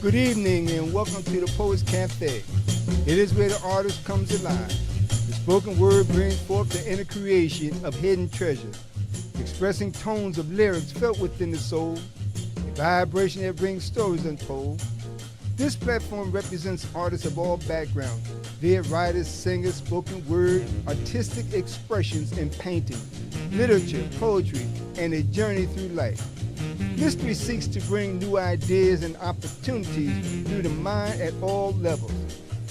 Good evening and welcome to the Poets Cafe. It is where the artist comes alive. The spoken word brings forth the inner creation of hidden treasure, expressing tones of lyrics felt within the soul, a vibration that brings stories untold. This platform represents artists of all backgrounds, be it writers, singers, spoken word, artistic expressions in painting, literature, poetry, and a journey through life. Mystery seeks to bring new ideas and opportunities through the mind at all levels.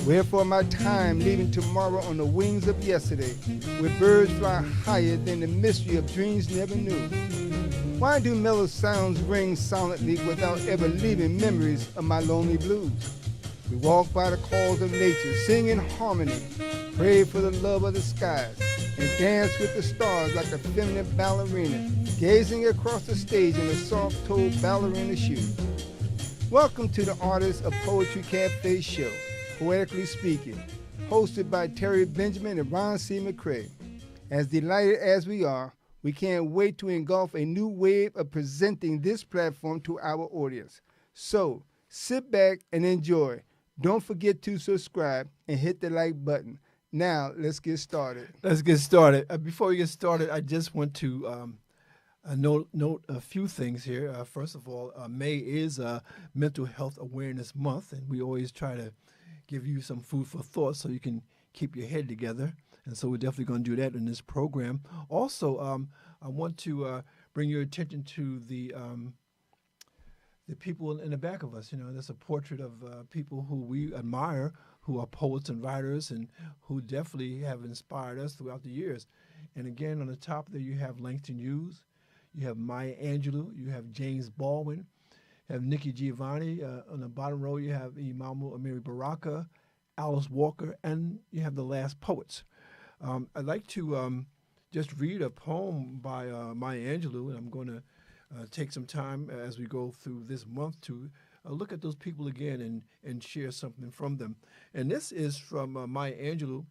Wherefore my time leaving tomorrow on the wings of yesterday, where birds fly higher than the mystery of dreams never knew. Why do mellow sounds ring silently without ever leaving memories of my lonely blues? We walk by the calls of nature, sing in harmony, pray for the love of the skies, and dance with the stars like a feminine ballerina, gazing across the stage in a soft-toed ballerina shoe. Welcome to the Artists of Poetry Cafe show, Poetically Speaking, hosted by Terry Benjamin and Ron C. McCrae. As delighted as we are, we can't wait to engulf a new wave of presenting this platform to our audience. So, sit back and enjoy. Don't forget to subscribe and hit the like button. Now, let's get started. Let's get started. Before we get started, I just want to note a few things here. First of all, May is Mental Health Awareness Month, and we always try to give you some food for thought so you can keep your head together. And so we're definitely going to do that in this program. Also, I want to bring your attention to the people in the back of us. You know, there's a portrait of people who we admire, who are poets and writers, and who definitely have inspired us throughout the years. And again, on the top there, you have Langston Hughes, you have Maya Angelou, you have James Baldwin, you have Nikki Giovanni. On the bottom row, you have Imamu Amiri Baraka, Alice Walker, and you have the Last Poets. I'd like to just read a poem by Maya Angelou, and I'm going to take some time as we go through this month to look at those people again and share something from them. And this is from Maya Angelou,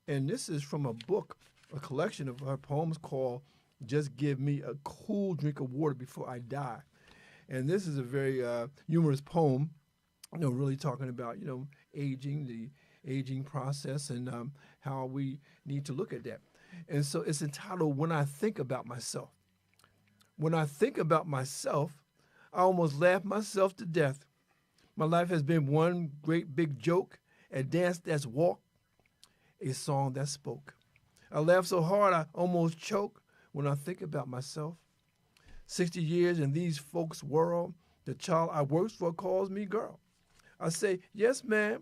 and this is from a book, a collection of her poems called Just Give Me a Cool Drink of Water Before I Die. And this is a very humorous poem, you know, really talking about, you know, aging, the aging process, and how we need to look at that. And so it's entitled, When I Think About Myself. When I think about myself, I almost laugh myself to death. My life has been one great big joke, a dance that's walked, a song that spoke. I laugh so hard I almost choke when I think about myself. 60 years in these folks' world, the child I worked for calls me girl. I say, yes, ma'am,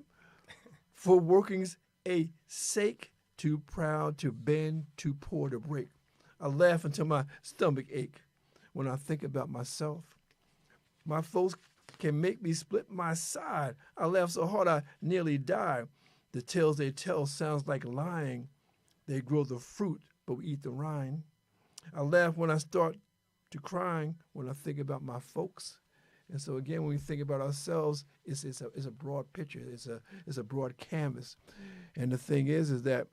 for working's a sake, too proud to bend, too poor to break. I laugh until my stomach ache. When I think about myself, my folks can make me split my side. I laugh so hard I nearly die. The tales they tell sounds like lying. They grow the fruit, but we eat the rind. I laugh when I start to crying when I think about my folks. And so again, when we think about ourselves, it's a broad picture. It's a broad canvas. And the thing is that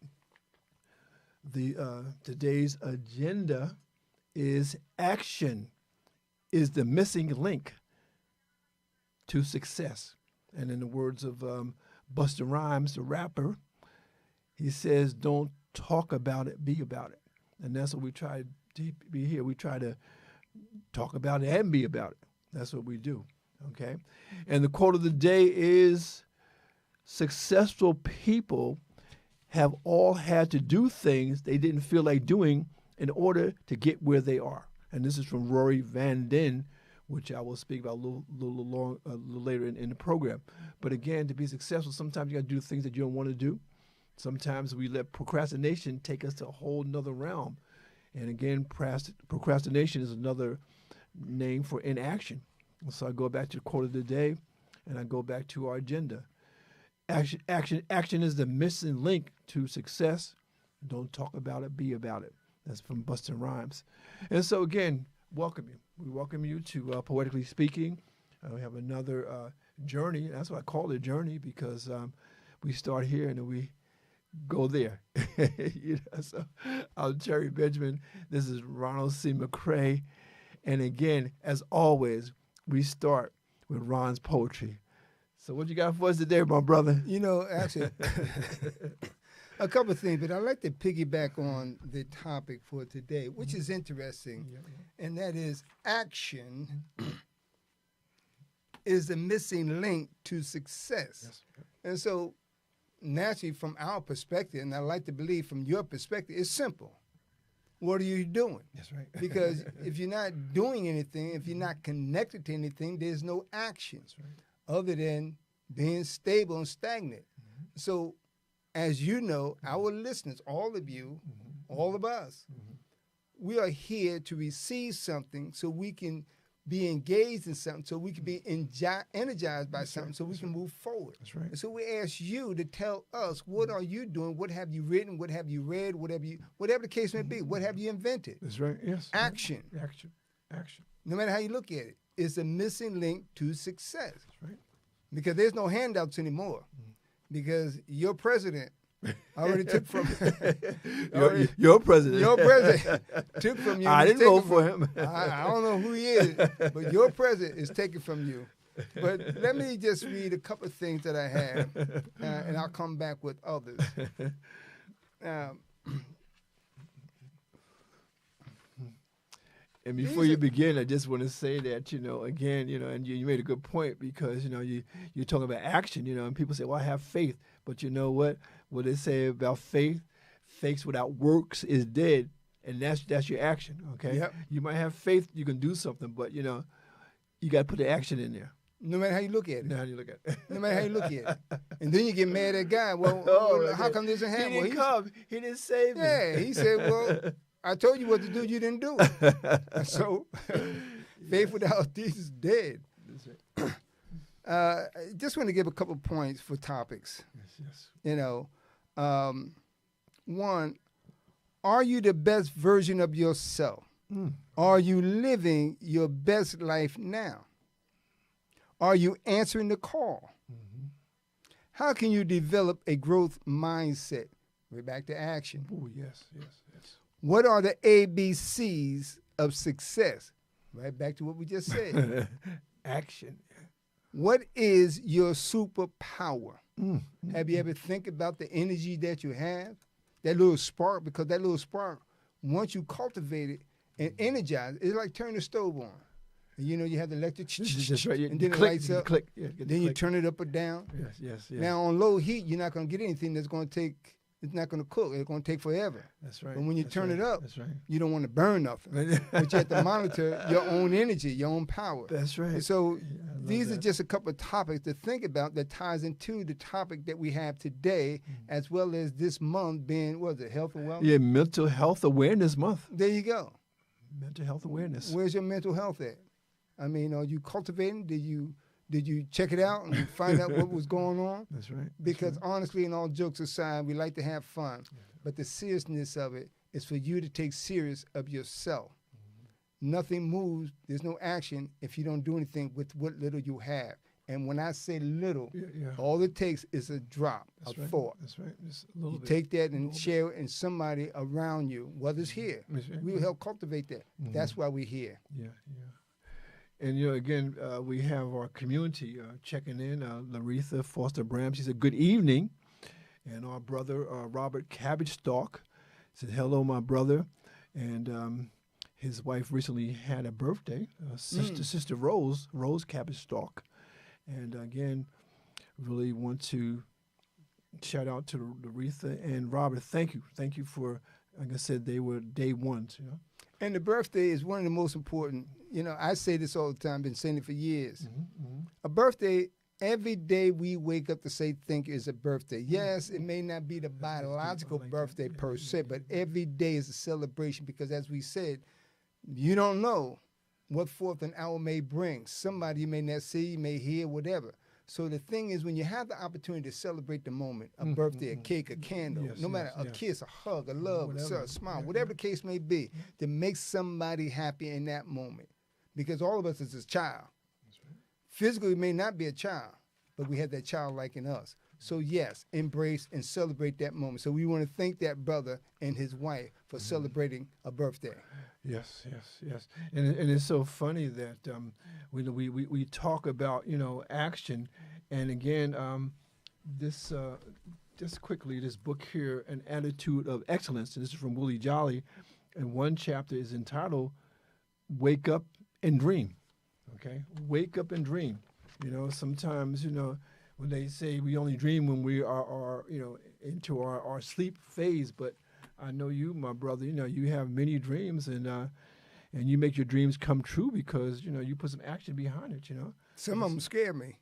the today's agenda is action is the missing link to success. And in the words of Busta Rhymes, the rapper, he says, don't talk about it, be about it. And that's what we try to be here. We try to talk about it and be about it. That's what we do, okay? And the quote of the day is, successful people have all had to do things they didn't feel like doing in order to get where they are. And this is from Rory Van Den, which I will speak about a little later in the program. But again, to be successful, sometimes you got to do things that you don't want to do. Sometimes we let procrastination take us to a whole nother realm. And again, procrastination is another name for inaction. So I go back to the quote of the day, and I go back to our agenda. Action is the missing link to success. Don't talk about it, be about it. That's from Busta Rhymes. And so again, welcome you. We welcome you to Poetically Speaking. We have another journey. That's what I call it, journey, because we start here and then we go there. So I'm Terry Benjamin. This is Ronald C. McCrae. And again, as always, we start with Ron's poetry. So what you got for us today, my brother? You know, actually, a couple of things, but I'd like to piggyback on the topic for today, which is interesting, and that is action is the missing link to success. Yes. And so, naturally, from our perspective, and I like to believe from your perspective, it's simple. What are you doing? That's right. Because if you're not doing anything, if you're not connected to anything, there's no action other than being stable and stagnant. So, as you know, our listeners, all of you, all of us, we are here to receive something so we can be engaged in something, so we can be energized by something, so we can move forward. That's right. And so we ask you to tell us, what are you doing? What have you written? What have you read? Whatever the case may be, what have you invented? That's right. Yes. Action. Action. No matter how you look at it, it's a missing link to success. That's right. Because there's no handouts anymore. Because your president already took from your president. Your president took from you. I didn't vote for him. I don't know who he is, but your president is taken from you. But let me just read a couple of things that I have, and I'll come back with others. And before you begin, I just want to say that, again, and you made a good point, because, you're talking about action, and people say, well, I have faith. But you know what? What they say about faith, faith without works is dead. And that's your action, okay? Yep. You might have faith, you can do something, but, you got to put the action in there. No matter how you look at it. No matter how you look at it. No matter how you look at it. And then you get mad at God. Well, how come this didn't happen? He didn't come. He didn't save me. Yeah, he said, well, I told you what to do, you didn't do it. So, faith without deeds is dead. That's right. Just want to give a couple points for topics. Yes. One, are you the best version of yourself? Are you living your best life now? Are you answering the call? How can you develop a growth mindset? We're back to action. Oh, yes. What are the ABCs of success? Right back to what we just said. Action. What is your superpower? Have you ever think about the energy that you have? That little spark, because that little spark, once you cultivate it and energize it, it's like turning the stove on. And you have the electric, That's right. and then it click, lights up. Click. Yeah, Then you turn it up or down. Yes. Now, on low heat, you're not going to get anything that's going to take, it's not going to cook. It's going to take forever. That's right. But when you turn it up, that's right. you don't want to burn nothing. But you have to monitor your own energy, your own power. That's right. And so these that. are just a couple of topics to think about that ties into the topic that we have today, as well as this month being, what is it, health and wellness? Yeah, Mental Health Awareness Month. There you go. Mental health awareness. Where's your mental health at? I mean, are you cultivating? Did you check it out and find out what was going on? That's right. Because honestly, and all jokes aside, we like to have fun. But the seriousness of it is for you to take serious of yourself. Nothing moves, there's no action if you don't do anything with what little you have. And when I say little, all it takes is a drop, That's a right. thought. That's right. Just a little You bit. take that and share it, and somebody around you, whether it's here, That's right. we'll help cultivate that. That's why we're here. Yeah. And, again, we have our community checking in. Laretha Foster Bram, she said, good evening. And our brother, Robert Cabbage Stalk, said, hello, my brother. And his wife recently had a birthday, Sister Rose Cabbage Stalk. And, again, really want to shout out to Laretha and Robert. Thank you. Thank you for, like I said, they were day ones, And the birthday is one of the most important. I say this all the time, been saying it for years. A birthday, every day we wake up to say thank you is a birthday. Yes, it may not be the biological birthday per se, but every day is a celebration because, as we said, you don't know what forth an hour may bring. Somebody you may not see, you may hear, whatever. So the thing is, when you have the opportunity to celebrate the moment, a birthday, a cake, a candle, no matter, a kiss, a hug, a love, a smile, whatever the case may be, to make somebody happy in that moment. Because all of us is a child. Physically, we may not be a child, but we have that childlike in us. So yes, embrace and celebrate that moment. So we want to thank that brother and his wife for celebrating a birthday. Yes. And it's so funny that we talk about action, And again, this just quickly, this book here, An Attitude of Excellence, and this is from Willie Jolly, and one chapter is entitled "Wake Up and Dream." Okay, wake up and dream. Sometimes when they say we only dream when we are into our sleep phase, but I know you, my brother, you have many dreams, and you make your dreams come true because you put some action behind it. Some of them scare me.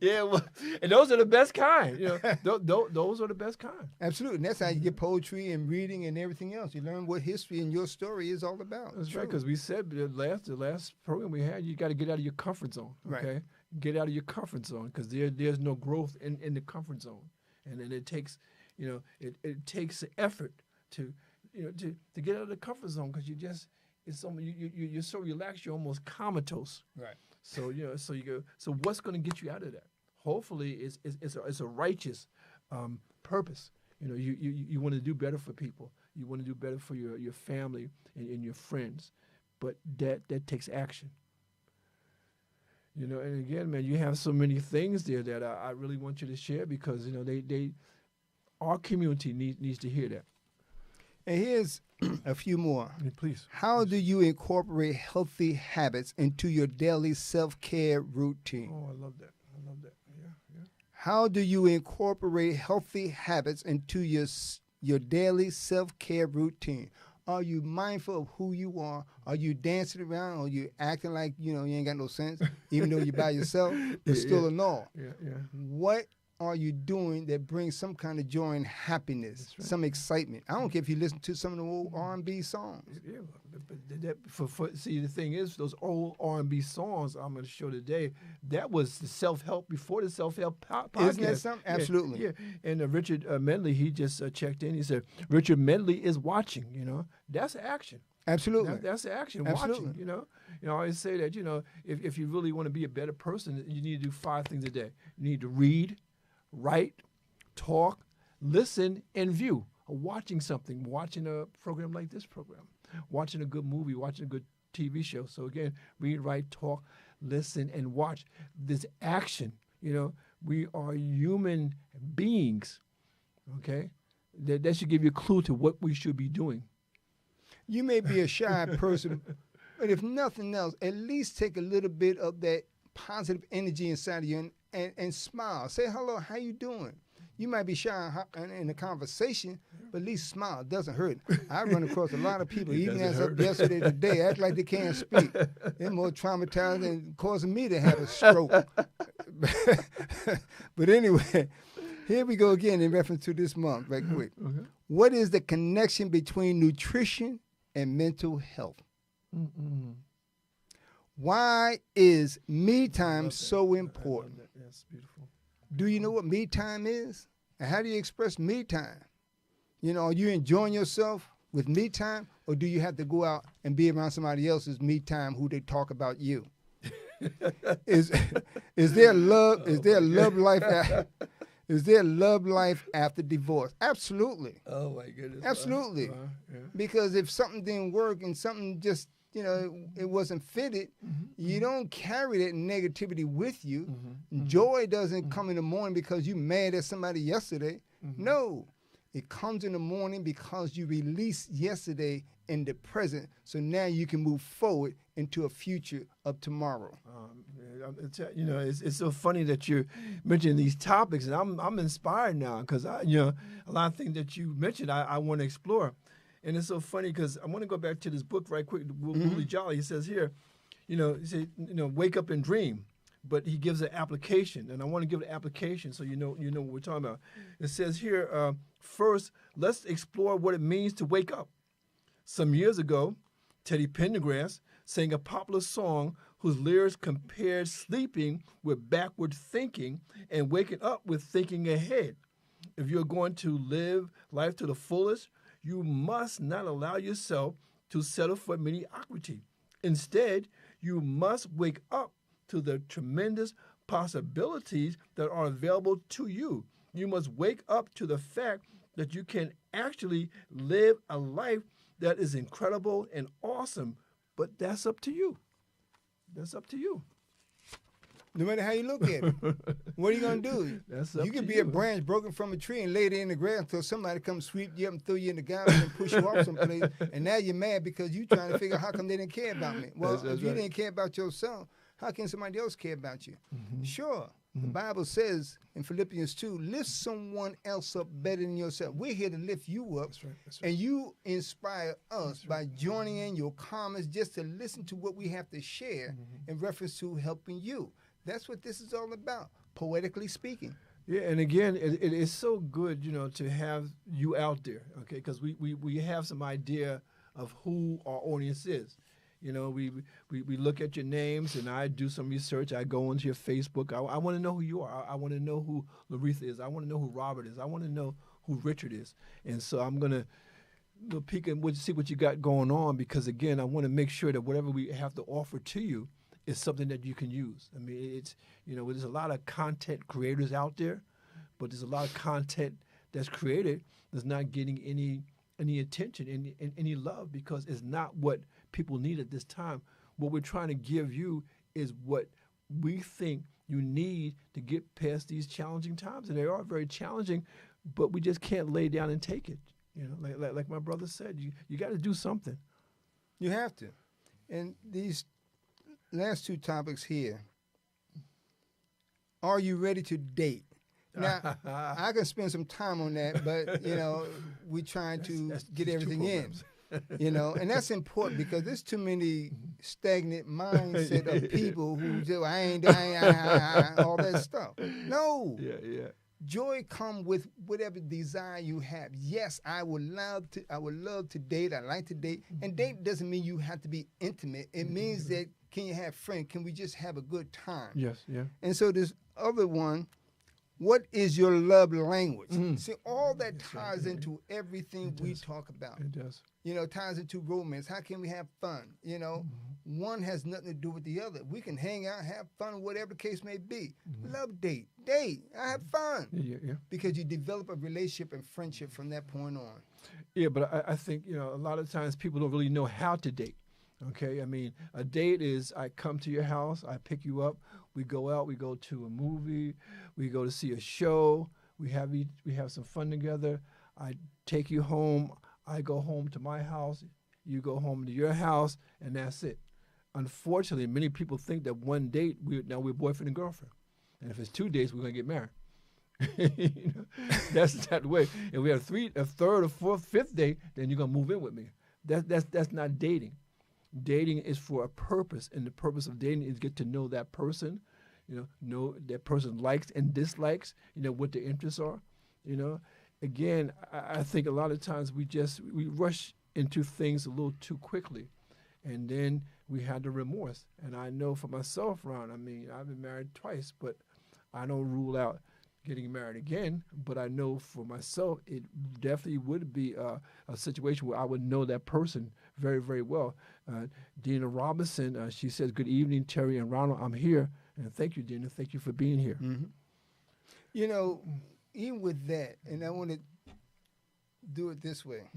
Yeah, well, and those are the best kind. Those are the best kind. Absolutely. And that's how you get poetry and reading and everything else. You learn what history and your story is all about. That's right, because we said the last program we had, you got to get out of your comfort zone. Okay, Right. Get out of your comfort zone because there's no growth in the comfort zone, and it takes it takes effort to get out of the comfort zone because you're so relaxed you're almost comatose. Right. So so what's going to get you out of that? Hopefully it's a righteous purpose. You want to do better for people. You want to do better for your family and your friends, but that takes action. And again, man, you have so many things there that I really want you to share because our community needs to hear that. And here's a few more. Please. How do you incorporate healthy habits into your daily self-care routine? Oh, I love that. Yeah. How do you incorporate healthy habits into your daily self-care routine? Are you mindful of who you are? Are you dancing around? Or are you acting like you ain't got no sense, even though you're by yourself? It's still a no. Yeah. What are you doing that brings some kind of joy and happiness, right. some excitement? I don't care if you listen to some of the old R&B songs. Yeah, but see, the thing is, those old R&B songs I'm going to show today, that was the self-help before the self-help podcast. Isn't that something? Absolutely. Yeah. And Richard Medley, he just checked in. He said, Richard Medley is watching, That's action. Absolutely. That's action. Absolutely. Watching, I always say that, if you really want to be a better person, you need to do 5 things a day. You need to read, write, talk, listen, and view. Watching something, watching a program like this program, watching a good movie, watching a good TV show. So again, read, write, talk, listen, and watch. This action, we are human beings, okay? That should give you a clue to what we should be doing. You may be a shy person, but if nothing else, at least take a little bit of that positive energy inside of you and smile. Say hello, how you doing? You might be shy in the conversation, but at least smile. It doesn't hurt. I run across a lot of people, even as of yesterday today, act like they can't speak. They're more traumatized than causing me to have a stroke. But anyway, here we go again in reference to this month, right quick. Okay. What is the connection between nutrition and mental health? Mm-mm. Why is me time so important? That's beautiful. Do you know what me time is? And how do you express me time? Are you enjoying yourself with me time, or do you have to go out and be around somebody else's me time who they talk about you? Is there love? Is there love life? Is there love life after divorce? Absolutely. Oh my goodness. Absolutely. Yeah. Because if something didn't work and something just it wasn't fitted, you don't carry that negativity with you. Joy doesn't come in the morning because you mad at somebody yesterday. No, it comes in the morning because you released yesterday in the present, so now you can move forward into a future of tomorrow. It's so funny that you're mentioning these topics, and I'm inspired now because a lot of things that you mentioned I want to explore. And it's so funny because I want to go back to this book right quick. Willie Jolly, he says here, he said, wake up and dream, but he gives an application, and I want to give an application so you know what we're talking about. It says here, first, let's explore what it means to wake up. Some years ago, Teddy Pendergrass sang a popular song whose lyrics compared sleeping with backward thinking and waking up with thinking ahead. If you're going to live life to the fullest, you must not allow yourself to settle for mediocrity. Instead, you must wake up to the tremendous possibilities that are available to you. You must wake up to the fact that you can actually live a life that is incredible and awesome, but that's up to you. That's up to you. No matter how you look at it. What are you going to do? That's up You can to be you. a branch broken from a tree and lay it in the ground until somebody comes sweep you up and throw you in the garbage and push you off someplace. And now you're mad because you're trying to figure out how come they didn't care about me. Well, That's if you right. didn't care about yourself, how can somebody else care about you? Mm-hmm. Sure. The Bible says in Philippians 2, lift someone else up better than yourself. We're here to lift you up. That's right. That's right. And you inspire us by joining in your comments just to listen to what we have to share in reference to helping you. That's what this is all about, poetically speaking. Yeah, and again, it is so good, to have you out there, okay? Because we have some idea of who our audience is. We look at your names, and I do some research. I go onto your Facebook. I want to know who you are. I want to know who Laretha is. I want to know who Robert is. I want to know who Richard is. And so I'm going to peek and see what you got going on because, again, I want to make sure that whatever we have to offer to you is something that you can use. I mean, it's, there's a lot of content creators out there, but there's a lot of content that's created that's not getting any attention, any love because it's not what people need at this time. What we're trying to give you is what we think you need to get past these challenging times. And they are very challenging, but we just can't lay down and take it. Like my brother said, you got to do something. You have to. And these last two topics here, are you ready to date? Now, I can spend some time on that, but, we're trying to get everything in. And that's important because there's too many stagnant mindset of people who say, I ain't all that stuff. No. Yeah. Joy come with whatever desire you have. Yes, I would love to date. I like to date. And date doesn't mean you have to be intimate. It means that can you have friends? Can we just have a good time? Yes, yeah. And so this other one, what is your love language? See, all that ties into everything we talk about. It does. Ties into romance. How can we have fun? One has nothing to do with the other. We can hang out, have fun, whatever the case may be. Love date. I have fun. Yeah. Because you develop a relationship and friendship from that point on. Yeah, but I think, a lot of times people don't really know how to date. Okay, I mean, a date is I come to your house, I pick you up, we go out, we go to a movie, we go to see a show, we have some fun together. I take you home, I go home to my house, you go home to your house, and that's it. Unfortunately, many people think that one date we're boyfriend and girlfriend, and if it's 2 days, we're gonna get married. That's not the way. If we have a third, or fourth, fifth date, then you're gonna move in with me. That's not dating. Dating is for a purpose, and the purpose of dating is get to know that person, know that person likes and dislikes, what their interests are, Again, I think a lot of times we rush into things a little too quickly, and then we have the remorse. And I know for myself, Ron, I've been married twice, but I don't rule out getting married again, but I know for myself it definitely would be a situation where I would know that person very, very well. Dina Robinson, she says, good evening, Terry and Ronald. I'm here. And thank you, Dina. Thank you for being here. Even with that, and I want to do it this way.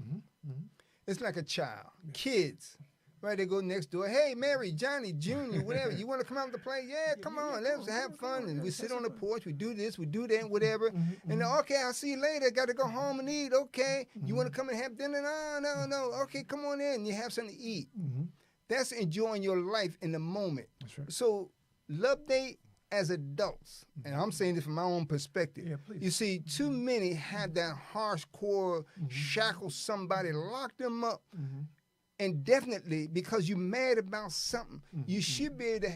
It's like a child. Kids. Right, they go next door. Hey, Mary, Johnny, Junior, whatever. You want to come out to play? Yeah, come on. Let's have fun. And we sit on the porch. We do this. We do that, and whatever. And then, okay, I'll see you later. Got to go home and eat. Okay. You want to come and have dinner? No. Okay, come on in. You have something to eat. That's enjoying your life in the moment. That's right. So, love date as adults, and I'm saying this from my own perspective. Yeah, please. You see, too many have that harsh core, shackle somebody, lock them up. Indefinitely because you're mad about something. You should be able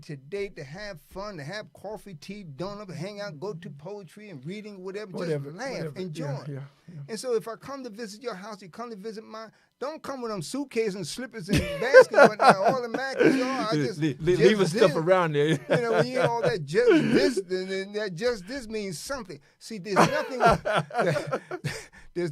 to date, to have fun, to have coffee, tea, donut, hang out, go to poetry and reading, whatever. Just laugh, enjoy. Yeah. And so if I come to visit your house, you come to visit mine, don't come with them suitcases and slippers and baskets and all the mac. Leave the stuff around there. When you hear all that just this, then that just this means something. See, there's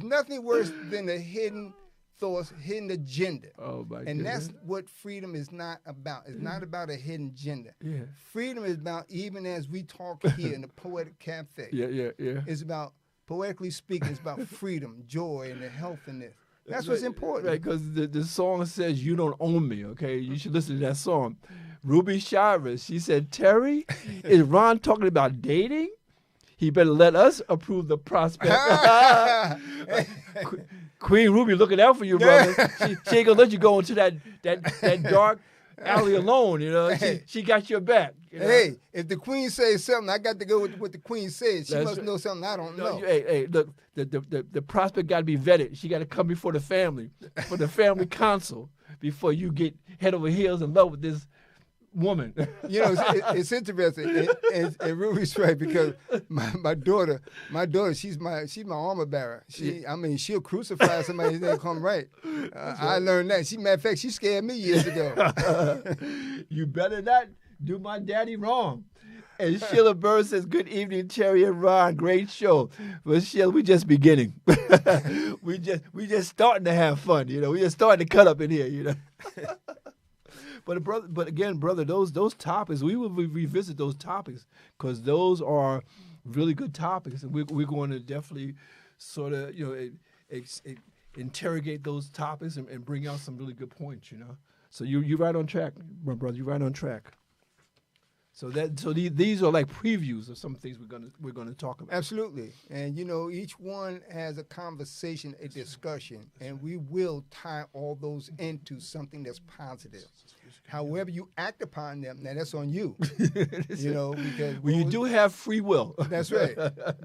nothing worse than a hidden thoughts, hidden agenda. Oh my And goodness. that's what freedom is not about. It's not about a hidden agenda. Yeah. Freedom is about, even as we talk here in the Poetic Cafe, Yeah. it's about, poetically speaking, it's about freedom, joy, and the health in this. That's what's important. Right, because the song says, "You don't own me." Okay, you should listen to that song. Ruby Shira, she said, "Terry, is Ron talking about dating? He better let us approve the prospect." Queen Ruby looking out for you, brother. She ain't gonna let you go into that dark alley alone. You know, she got your back. You know? Hey, if the queen says something, I got to go with what the queen says. She must know something I don't know. Hey, look, the prospect got to be vetted. She got to come before the family, for the family council, before you get head over heels in love with this woman. You know, it's interesting, and Ruby's right, because my daughter, she's my armor bearer. She'll crucify somebody who didn't come right. I learned that. Matter of fact, she scared me years ago. You better not do my daddy wrong. And Sheila Bird says, "Good evening, Terry and Ron. Great show." Well, Sheila, we just beginning. we just starting to have fun. You know, we just starting to cut up in here. You know. But again, brother, those topics, we will revisit those topics, because those are really good topics, and we're going to definitely sort of, you know, interrogate those topics and bring out some really good points. You know, so you're right on track, my brother. You're right on track. So these are like previews of some things we're gonna talk about. Absolutely, and you know, each one has a conversation, a discussion, and we will tie all those into something that's positive. However you act upon them, now that's on you. You know, because you do have free will. That's right.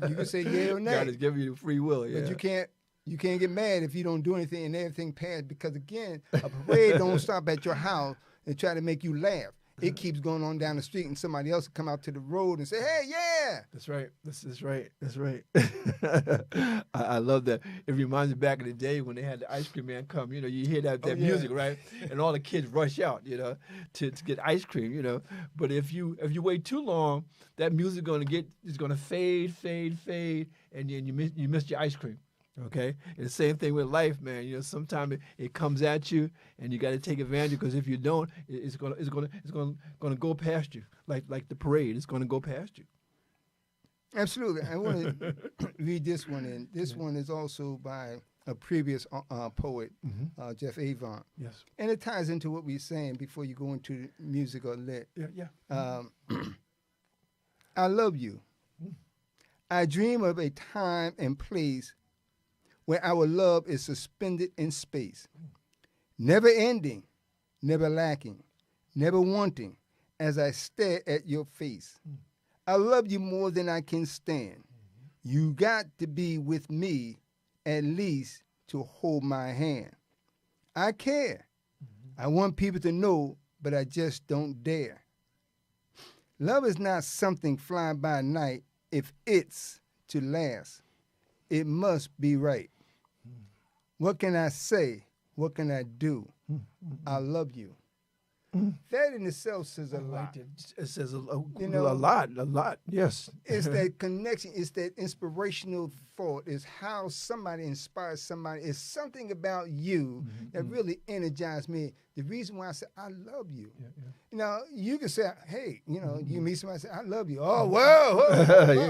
You can say yeah or nay. God has given you free will. Yeah. But you can't get mad if you don't do anything and everything passed, because again, a parade don't stop at your house and try to make you laugh. It keeps going on down the street, and somebody else will come out to the road and say, "Hey, yeah." That's right. That's right. That's right. I love that. It reminds me back in the day when they had the ice cream man come. You know, you hear that music, right? And all the kids rush out, you know, to get ice cream, you know. But if you wait too long, that music is gonna fade, and then you miss your ice cream. Okay, and the same thing with life, man. You know, sometimes it comes at you, and you got to take advantage, because if you don't, it's gonna go past you, like the parade. It's gonna go past you. Absolutely. I want to read this one in. This one is also by a previous poet, Jeff Avon. Yes, and it ties into what we're saying before you go into music or lit. Yeah. I love you. I dream of a time and place where our love is suspended in space, never ending, never lacking, never wanting, as I stare at your face. I love you more than I can stand. You got to be with me, at least to hold my hand. I care. I want people to know, but I just don't dare. Love is not something flying by night. If it's to last, it must be right. What can I say? What can I do? I love you. That in itself says a lot. It says a lot. Yes. It's that connection. It's that inspirational thought. It's how somebody inspires somebody. It's something about you that really energized me. The reason why I said, I love you. Yeah. You know, you can say, hey, you know, you meet somebody and say, I love you. Oh, whoa.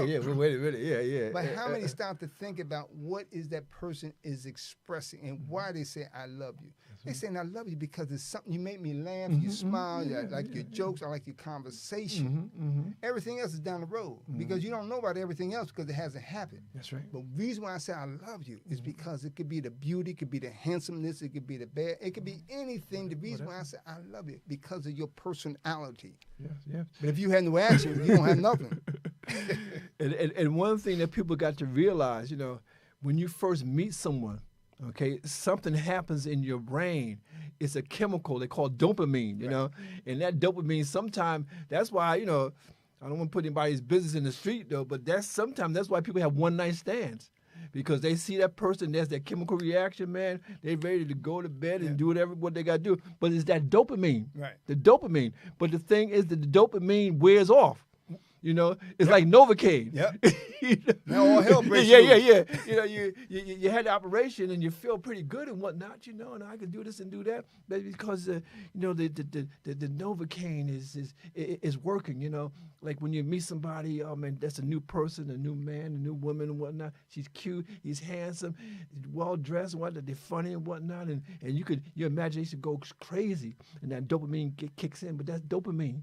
Yeah. Wait a minute. Yeah. But how many stop to think about what is that person is expressing and why they say, I love you? They saying, I love you because it's something, you make me laugh, you smile, I like your jokes, I like your conversation. Everything else is down the road because you don't know about everything else because it hasn't happened. That's right. But the reason why I say I love you is because it could be the beauty, it could be the handsomeness, it could be the bad, it could be anything. The reason why I say I love you because of your personality. Yeah. But if you have no action, you don't have nothing. and one thing that people got to realize, you know, when you first meet someone, okay, something happens in your brain. It's a chemical they call dopamine, you know, and that dopamine sometimes, that's why, you know, I don't want to put anybody's business in the street though, but sometimes that's why people have one-night stands. Because they see that person, there's that chemical reaction, man. They're ready to go to bed and do what they got to do. But it's that dopamine, right? The dopamine. But the thing is that the dopamine wears off. You know, it's like Novocaine. Yep. You know? Now all hell breaks yeah, loose. yeah. You know, you had the operation and you feel pretty good and whatnot. You know, and I can do this and do that, but because you know the Novocaine is working. You know, like when you meet somebody, oh man, that's a new person, a new man, a new woman and whatnot. She's cute, he's handsome, well dressed, and whatnot. They're funny and whatnot, and your imagination goes crazy, and that dopamine kicks in. But that's dopamine.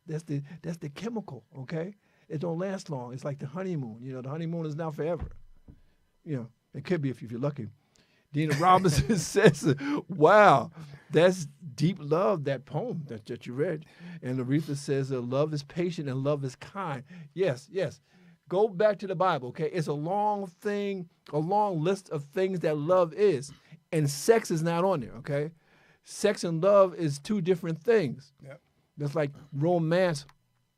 That's the chemical, okay? It don't last long. It's like the honeymoon. You know, the honeymoon is not forever. You know, it could be if you're lucky. Dina Robinson says, wow, that's deep love, that poem that you read. And Aretha says, love is patient and love is kind. Yes. Go back to the Bible, okay? It's a long list of things that love is. And sex is not on there, okay? Sex and love is two different things. Yep. That's like romance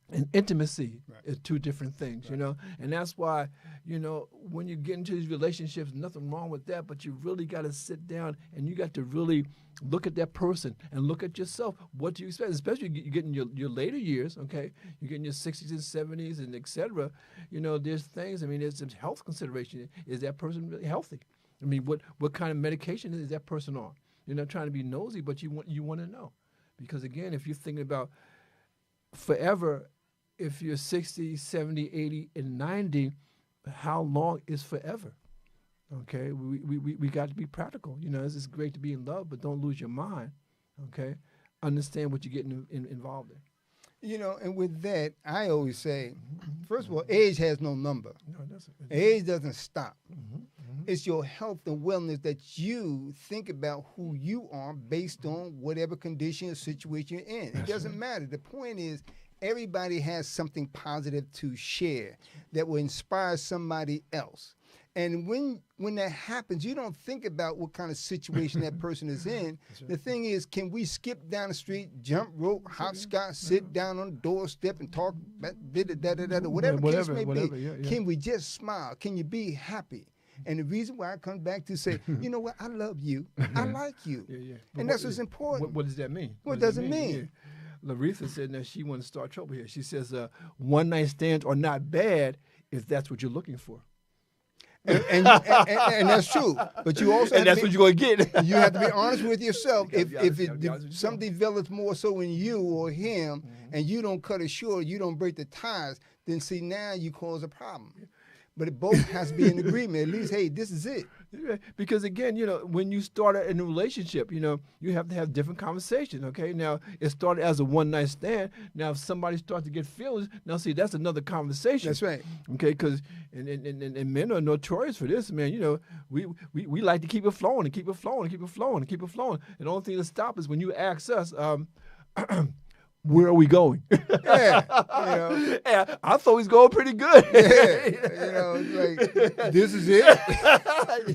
and intimacy is two different things, you know? And that's why, you know, when you get into these relationships, nothing wrong with that, but you really got to sit down and you got to really look at that person and look at yourself. What do you expect? Especially you get in your later years, okay? You get in your 60s and 70s and et cetera. You know, there's things, I mean, there's some health consideration. Is that person really healthy? I mean, what kind of medication is that person on? You're not trying to be nosy, but you want to know. Because, again, if you're thinking about forever, if you're 60, 70, 80, and 90, how long is forever? Okay? We got to be practical. You know, it's great to be in love, but don't lose your mind. Okay? Understand what you're getting involved in. You know, and with that, I always say, first of all, age has no number. No, it doesn't. Age doesn't stop. It's your health and wellness that you think about who you are based on whatever condition or situation you're in. It doesn't matter. The point is, everybody has something positive to share that will inspire somebody else. And when that happens, you don't think about what kind of situation that person is in. Right. The thing is, can we skip down the street, jump rope, hopscotch, sit down on the doorstep and talk, whatever case may be? Yeah. Can we just smile? Can you be happy? And the reason why I come back to say, you know what, I love you, I like you. And that's what's important. What does that mean? What does it mean? Yeah. Laretha said that she wants to start trouble here. She says one night stands are not bad if that's what you're looking for. And that's true, but you also and that's what you're gonna get. You have to be honest with yourself. If something develops more so in you or him, and you don't cut it short, you don't break the ties, then see now you cause a problem. But it both has to be in agreement. At least, hey, this is it. Because again, you know, when you start a new relationship, you know, you have to have different conversations. Okay, now it started as a one night stand. Now if somebody starts to get feelings, now see that's another conversation. That's right. Okay, because and men are notorious for this, man. You know, we like to keep it flowing and keep it flowing and keep it flowing and keep it flowing. And the only thing to stop is when you ask us. Where are we going? Yeah, you know. Yeah, I thought he was going pretty good. Yeah, you know, like this is it.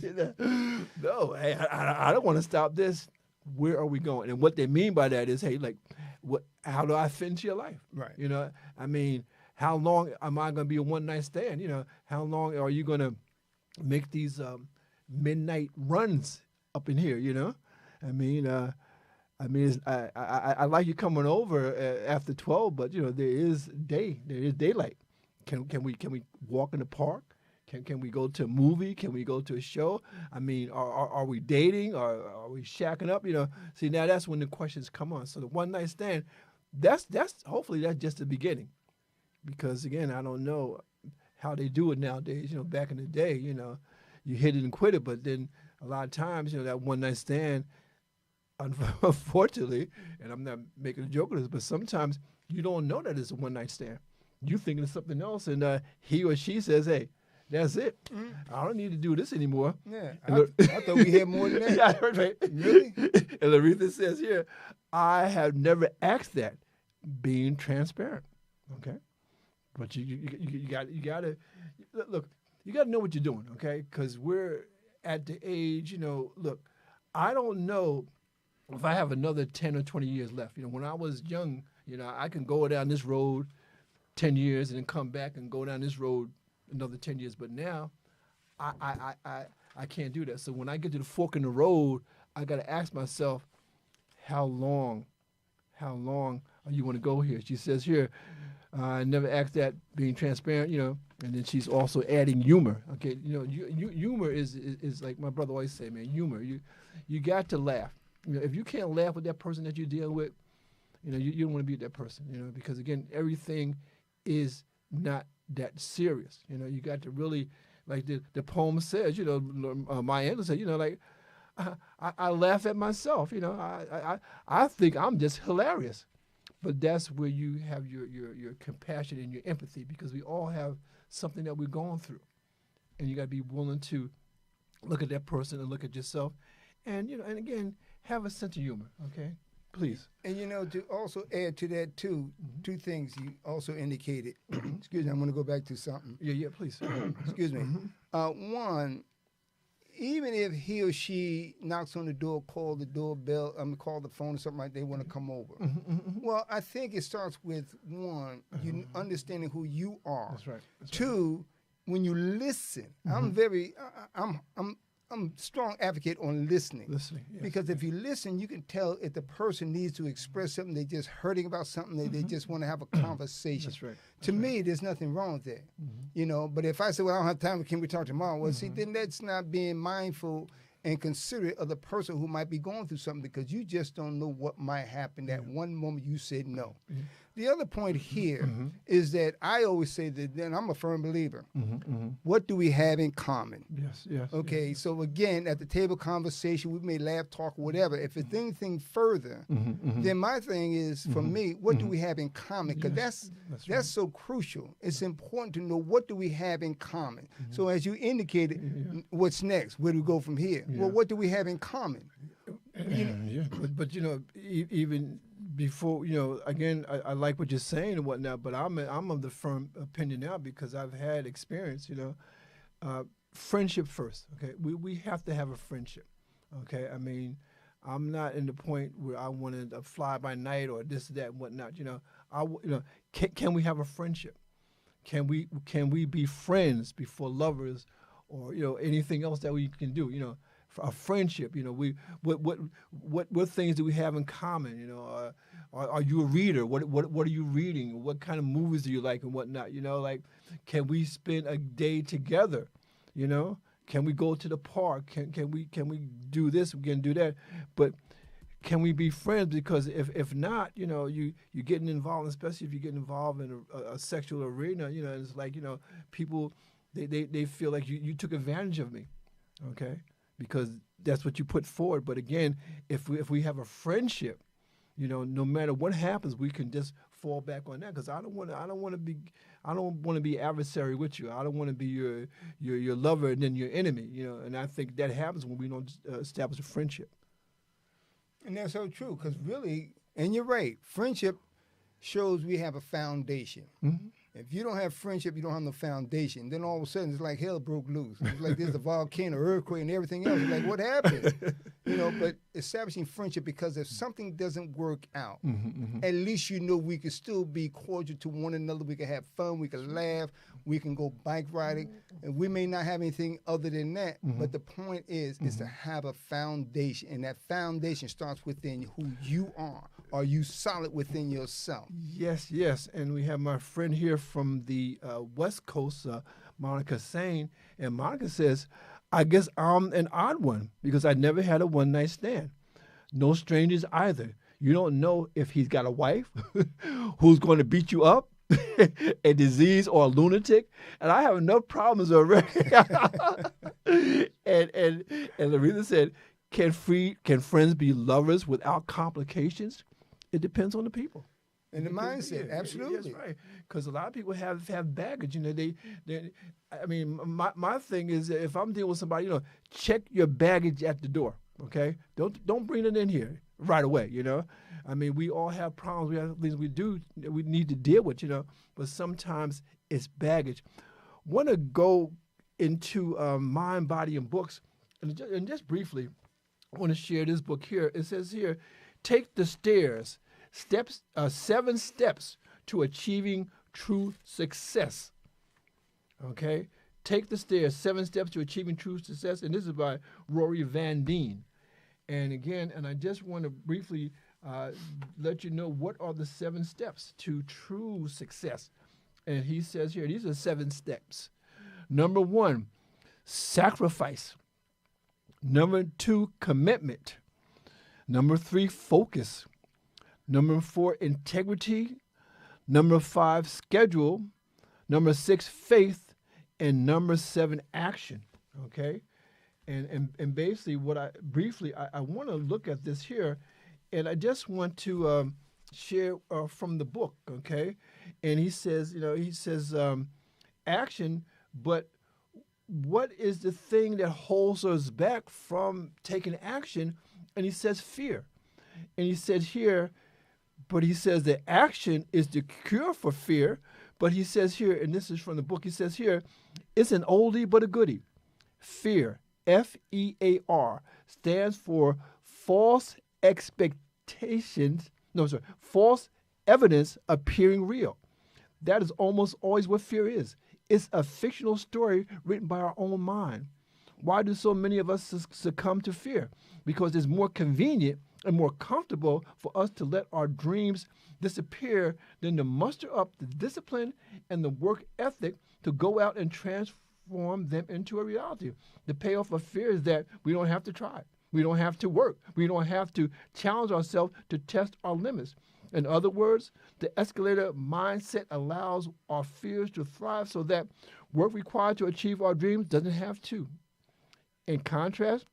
You know, no, hey, I don't want to stop this. Where are we going? And what they mean by that is, hey, like, how do I fit into your life? Right. You know, I mean, how long am I going to be a one night stand? You know, how long are you going to make these midnight runs up in here? You know, I mean, I like you coming over after 12, but you know there is daylight. Can we walk in the park? Can we go to a movie? Can we go to a show? I mean, are we dating? Are we shacking up? You know, see now that's when the questions come on. So the one night stand, that's hopefully that's just the beginning, because again I don't know how they do it nowadays. You know, back in the day, you know, you hit it and quit it, but then a lot of times you know that one night stand. Unfortunately, and I'm not making a joke of this, but sometimes you don't know that it's a one-night stand. You're thinking of something else, and he or she says, hey, that's it. I don't need to do this anymore. Yeah, I thought we had more than that. Yeah, right. Really? And Laretha says here, I have never asked that, being transparent. Okay? But you got to, look, you got to know what you're doing, okay? Because we're at the age, you know, look, I don't know if I have another 10 or 20 years left. You know, when I was young, you know, I can go down this road 10 years and then come back and go down this road another 10 years. But now, I can't do that. So when I get to the fork in the road, I got to ask myself, how long are you want to go here? She says here, Never asked that, being transparent, and then she's also adding humor. Okay, humor is like my brother always say, man, humor. You got to laugh. If you can't laugh with that person that you're dealing with, you don't want to be with that person, because again, everything is not that serious. You got to really, like the poem says, Maya Angelou said, like, I laugh at myself, I think I'm just hilarious. But that's where you have your compassion and your empathy, because we all have something that we're going through. And you got to be willing to look at that person and look at yourself. And, and again, have a sense of humor, okay? Please. And, to also add to that, too, two things you also indicated. Excuse me, I'm going to go back to something. Yeah, please. Excuse me. One, even if he or she knocks on the door, call the doorbell, call the phone or something like that, they want to come over. Well, I think it starts with, one, you understanding who you are. That's right. Two, when you listen, I'm a strong advocate on listening. Listening, yes. Because if you listen, you can tell if the person needs to express something, they're just hurting about something, they just want to have a conversation. That's right. To me, there's nothing wrong with that. But if I say, well, I don't have time, can we talk tomorrow? Well, see, then that's not being mindful and considerate of the person who might be going through something, because you just don't know what might happen that one moment you said no. The other point here is that I always say that, then I'm a firm believer. What do we have in common? Yes. Okay, so again, at the table conversation, we may laugh, talk, whatever. If it's anything further, then my thing is, for me, what do we have in common? Because that's so crucial. It's important to know, what do we have in common? So as you indicated, what's next? Where do we go from here? Well, what do we have in common? But even before, again, I like what you're saying and whatnot, but I'm of the firm opinion now, because I've had experience, friendship first, okay? We have to have a friendship, okay? I mean, I'm not in the point where I want to fly by night or this, that, and whatnot, can we have a friendship? Can we be friends before lovers, or, anything else that we can do, a friendship, what things do we have in common? Are you a reader? What are you reading? What kind of movies do you like and whatnot? Like, can we spend a day together? Can we go to the park? Can we do this? We can do that. But can we be friends? Because if not, you're getting involved, especially if you're getting involved in a sexual arena. It's like, people they feel like you took advantage of me, okay? Because that's what you put forward. But again, if we have a friendship, no matter what happens, we can just fall back on that. Because I don't want to be adversary with you. I don't want to be your lover and then your enemy. And I think that happens when we don't establish a friendship. And that's so true. Because really, and you're right, friendship shows we have a foundation. If you don't have friendship, you don't have no foundation. Then all of a sudden, it's like hell broke loose. It's like there's a volcano, earthquake, and everything else. It's like, what happened? But establishing friendship, because if something doesn't work out, at least we can still be cordial to one another. We can have fun. We can laugh. We can go bike riding. And we may not have anything other than that. But the point is to have a foundation. And that foundation starts within who you are. Are you solid within yourself? Yes. And we have my friend here from the West Coast, Monica saying, and Monica says, I guess I'm an odd one because I never had a one-night stand. No strangers either. You don't know if he's got a wife who's going to beat you up, a disease, or a lunatic. And I have enough problems already. and Larissa said, can friends be lovers without complications? It depends on the people. And the mindset, absolutely. That's right. Because a lot of people have baggage. I mean, my thing is, if I'm dealing with somebody, check your baggage at the door. Okay, don't bring it in here right away. I mean, we all have problems. We have things we need to deal with. But sometimes it's baggage. Want to go into mind, body, and books, and just briefly, I want to share this book here. It says here, take the stairs. 7 steps to achieving true success. Okay? Take the stairs, 7 steps to achieving true success. And this is by Rory Van Deen. And again, I just want to briefly let you know what are the 7 steps to true success. And he says here, these are 7 steps. Number 1, sacrifice. Number 2, commitment. Number 3, focus. Number 4, integrity. Number 5, schedule. Number 6, faith. And number 7, action. Okay? And basically what I want to look at this here, and I just want to share from the book, okay? And he says, action, but what is the thing that holds us back from taking action? And he says fear. And he said here, but he says that action is the cure for fear. But he says here, and this is from the book, he says here, it's an oldie but a goodie. Fear, F-E-A-R, stands for false expectations, false evidence appearing real. That is almost always what fear is. It's a fictional story written by our own mind. Why do so many of us succumb to fear? Because it's more convenient and more comfortable for us to let our dreams disappear than to muster up the discipline and the work ethic to go out and transform them into a reality. The payoff of fear is that we don't have to try. We don't have to work. We don't have to challenge ourselves to test our limits. In other words, the escalator mindset allows our fears to thrive so that work required to achieve our dreams doesn't have to. In contrast,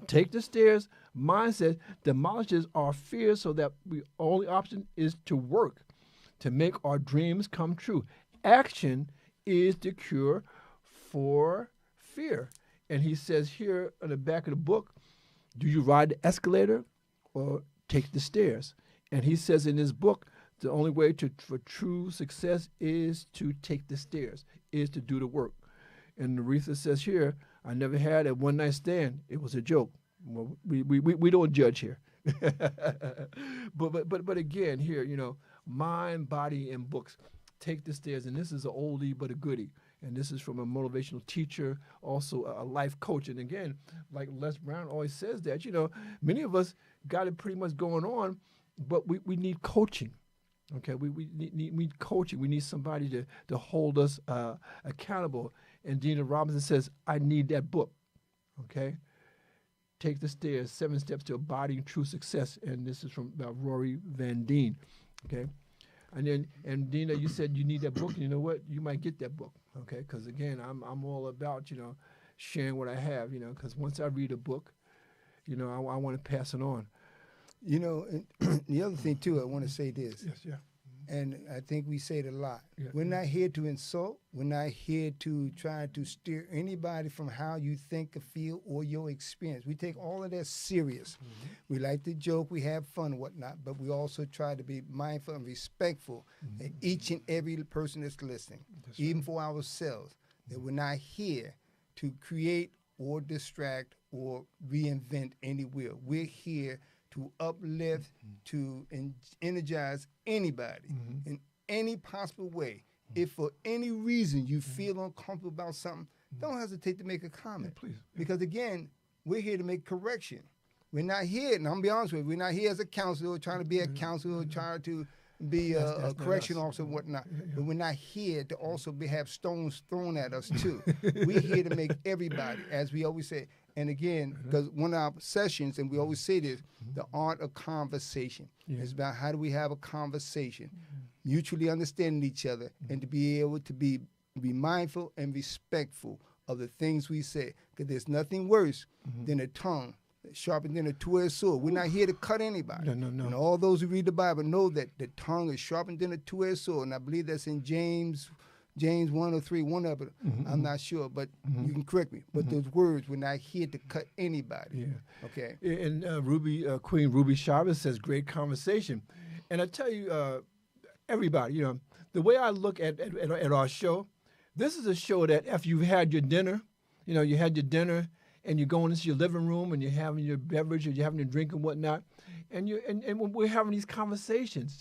take the stairs mindset demolishes our fears so that the only option is to work to make our dreams come true. Action is the cure for fear. And he says here on the back of the book, do you ride the escalator or take the stairs? And he says in his book, the only way for true success is to take the stairs, is to do the work. And Aretha says here, I never had a one-night stand. It was a joke. Well, we don't judge here. but again, here, mind, body, and books. Take the stairs. And this is an oldie but a goodie. And this is from a motivational teacher, also a life coach. And again, like Les Brown always says that, many of us got it pretty much going on, but we need coaching. Okay, we need coaching. We need somebody to hold us accountable. And Dina Robinson says, I need that book. Okay? Take the Stairs, 7 Steps to Embodying True Success. And this is from Rory Van Deen. Okay? And Dina, you said you need that book. And you know what? You might get that book. Okay? Because again, I'm all about, sharing what I have, because once I read a book, I want to pass it on. And the other thing, too, I want to say this. Yes, yeah. And I think we say it a lot. Yeah, we're not here to insult. We're not here to try to steer anybody from how you think or feel or your experience. We take all of that serious. Mm-hmm. We like to joke. We have fun and whatnot. But we also try to be mindful and respectful of each and every person that's listening, even for ourselves, that we're not here to create or distract or reinvent any wheel. We're here to uplift, to energize anybody in any possible way. If for any reason you feel uncomfortable about something, don't hesitate to make a comment. Yeah, please. Because again, we're here to make correction. We're not here, and I'm going to be honest with you, we're not here as a counselor, trying to be a counselor, trying to be a correction officer and whatnot. Yeah. But we're not here to also have stones thrown at us, too. We're here to make everybody, as we always say. And again, because one of our sessions, and we always say this, the art of conversation. Yeah. It's about how do we have a conversation, mutually understanding each other, and to be able to be mindful and respectful of the things we say. Because there's nothing worse than a tongue sharper than a two-edged sword. We're not here to cut anybody. No. And all those who read the Bible know that the tongue is sharper than a two-edged sword. And I believe that's in James 1 or 3, one of it. I'm not sure, but you can correct me. But those words, we're not here to cut anybody. Yeah. Okay. And Queen Ruby Chavez says, great conversation. And I tell you, everybody, the way I look at our show, this is a show that if you've had your dinner, you had your dinner, and you're going into your living room and you're having your beverage or you're having your drink and whatnot, and when we're having these conversations,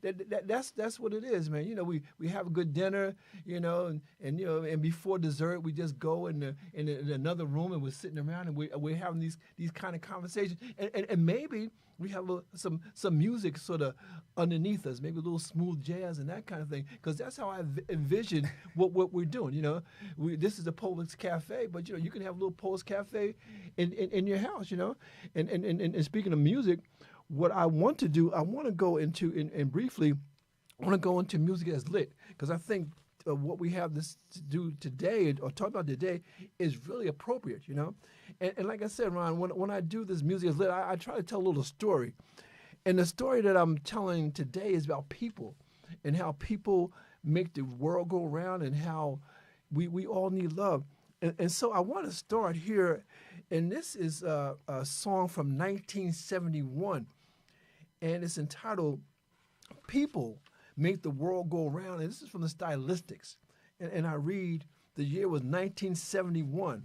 that's what it is, man. We have a good dinner, and before dessert we just go in another room and we're sitting around and we're having these kind of conversations, and maybe we have some music sort of underneath us, maybe a little smooth jazz and that kind of thing, because that's how I envision what we're doing. This is the Poets Cafe, but you can have a little Poets Cafe in your house, And speaking of music, what I want to do, I want to go into and briefly, I want to go into music as lit, because I think what we have this to do today or talk about today is really appropriate, And like I said, Ron, when I do this music as lit, I try to tell a little story. And the story that I'm telling today is about people and how people make the world go around and how we all need love. And so I want to start here, and this is a song from 1971, and it's entitled People Make the World Go Around, and this is from the Stylistics. And I read, the year was 1971.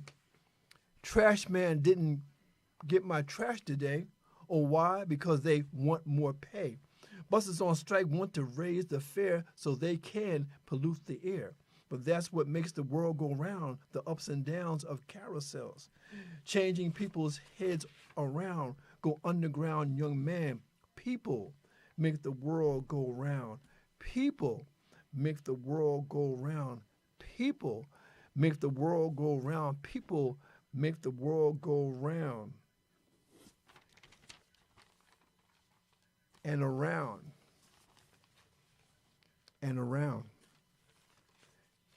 Trash man didn't get my trash today. Or why? Because they want more pay. Buses on strike want to raise the fare so they can pollute the air. But that's what makes the world go round, the ups and downs of carousels. Changing people's heads around, go underground, young man. People make the world go round. People make the world go round. People make the world go round. People make the world go round. And around. And around.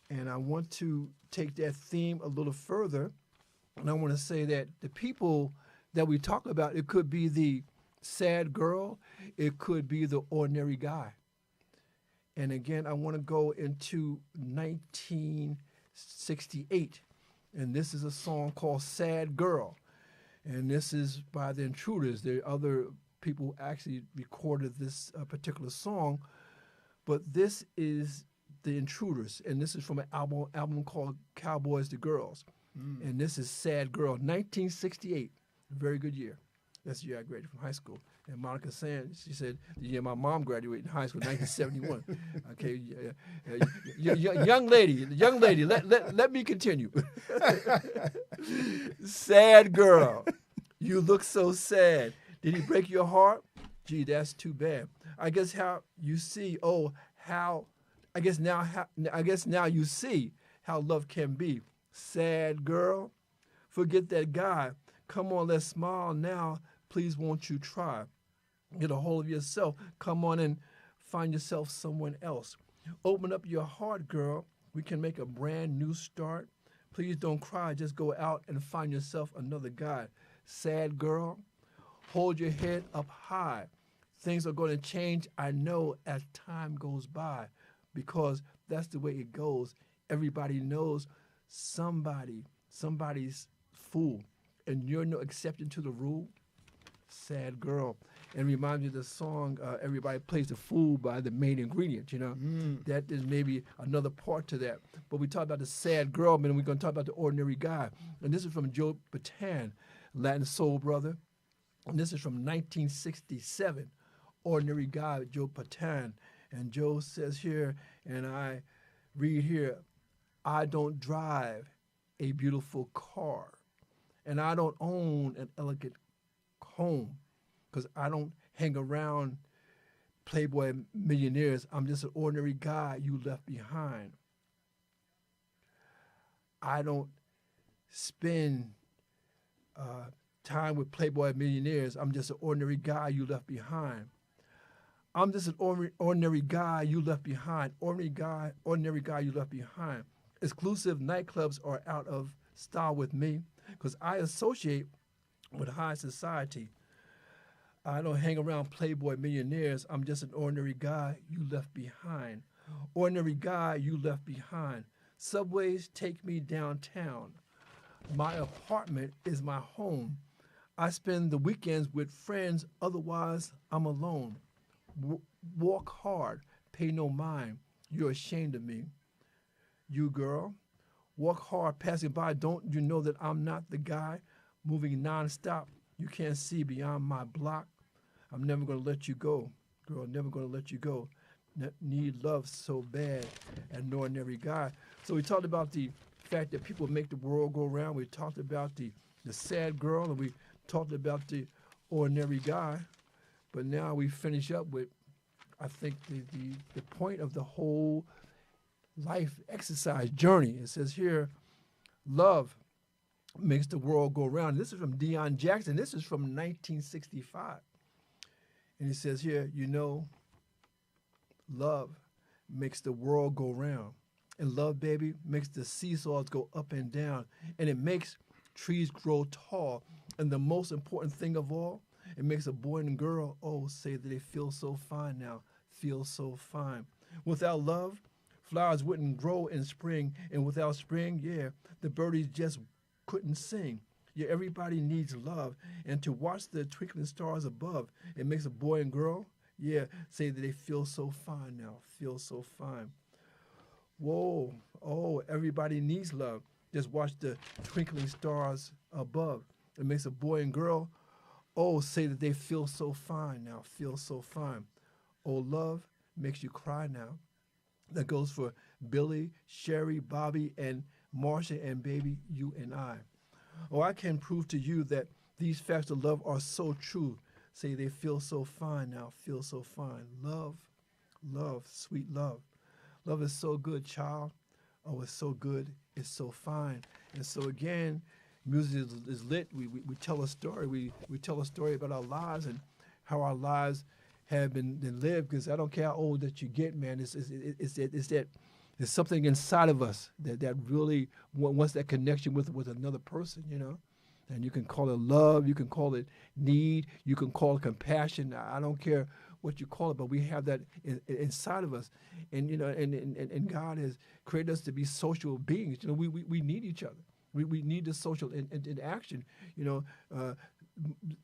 And I want to take that theme a little further. And I want to say that the people that we talk about, it could be the sad girl. It could be the ordinary guy. And again, I want to go into 1968. And this is a song called Sad Girl. And this is by the Intruders. There are other people who actually recorded this particular song. But this is the Intruders. And this is from an album called Cowboys to Girls. And this is Sad Girl, 1968. A very good year. That's the year I graduated from high school. And Monica Sand, she said, the year my mom graduated in high school, 1971. Okay, young lady, let me continue. Sad girl, you look so sad. Did he break your heart? Gee, that's too bad. I guess now you see how love can be. Sad girl, forget that guy. Come on, let's smile now. Please won't you try? Get a hold of yourself. Come on and find yourself someone else. Open up your heart, girl. We can make a brand new start. Please don't cry. Just go out and find yourself another guy. Sad girl, hold your head up high. Things are going to change, I know, as time goes by, because that's the way it goes. Everybody knows somebody's fool, and you're no exception to the rule. Sad girl. And reminds me of the song, Everybody Plays the Fool by the Main Ingredient, That is maybe another part to that. But we talk about the sad girl, and we're going to talk about the ordinary guy. And this is from Joe Bataan, Latin soul brother. And this is from 1967, Ordinary Guy, Joe Bataan. And Joe says here, and I read here, I don't drive a beautiful car, and I don't own an elegant home, because I don't hang around playboy millionaires. I'm just an ordinary guy you left behind. I don't spend time with playboy millionaires. I'm just an ordinary guy you left behind. I'm just an ordinary guy you left behind. Ordinary guy you left behind. Exclusive nightclubs are out of style with me, because I associate with high society. I don't hang around playboy millionaires. I'm just an ordinary guy you left behind. Ordinary guy you left behind. Subways take me downtown. My apartment is my home. I spend the weekends with friends, otherwise I'm alone. Walk hard, pay no mind. You're ashamed of me. You girl, walk hard, passing by. Don't you know that I'm not the guy moving nonstop? You can't see beyond my block. I'm never going to let you go. Girl, never going to let you go. Need love so bad, an ordinary guy. So we talked about the fact that people make the world go round. We talked about the sad girl, and we talked about the ordinary guy. But now we finish up with, I think, the point of the whole life exercise journey. It says here, love makes the world go round. This is from Deion Jackson. This is from 1965. And he says here, love makes the world go round. And love, baby, makes the seesaws go up and down. And it makes trees grow tall. And the most important thing of all, it makes a boy and girl, say that they feel so fine now, feel so fine. Without love, flowers wouldn't grow in spring. And without spring, the birdies just couldn't sing. Yeah, everybody needs love. And to watch the twinkling stars above, it makes a boy and girl, say that they feel so fine now, feel so fine. Whoa, everybody needs love. Just watch the twinkling stars above. It makes a boy and girl, say that they feel so fine now, feel so fine. Love makes you cry now. That goes for Billy, Sherry, Bobby, and Marsha, and baby, you and I. I can prove to you that these facts of love are so true. Say they feel so fine now, feel so fine. Love, sweet love. Love is so good, child. It's so good, it's so fine. And so again, music is lit. We tell a story. We tell a story about our lives and how our lives have been lived. Because I don't care how old that you get, man. It's that there's something inside of us that really wants that connection with another person, And you can call it love, you can call it need, you can call it compassion. I don't care what you call it, but we have that inside of us. And and God has created us to be social beings. We need each other. We need the social interaction.